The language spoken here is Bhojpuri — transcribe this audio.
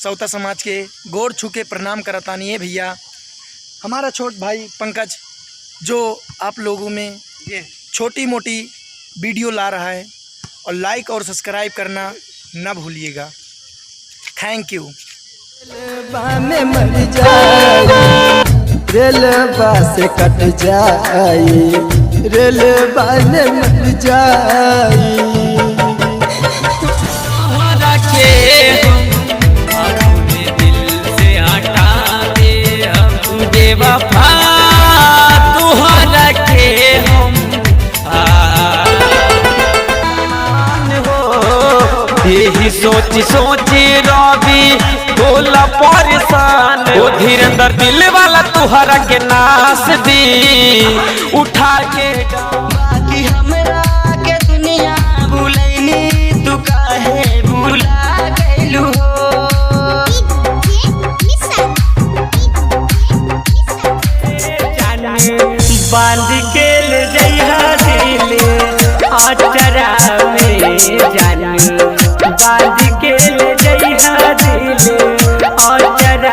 सौता समाज के गोड़ छू के प्रणाम करतानी है भैया। हमारा छोट भाई पंकज जो आप लोगों में ये छोटी मोटी वीडियो ला रहा है, और लाइक और सब्सक्राइब करना ना भूलिएगा। Thank you. में मर जाई रेलवा से कट जाई, रेलवा में मर जाई। दिल से हटा दे हम बेवफा, तुहरा के हम यही सोच सोची रवि बोला परेशान। ओ धीरेन्द्र दिल वाला तुहरा के नाश दी उठा के बाकी हमरा के दुनिया भूलैनी, तू काहे भूला गइलू हो। बन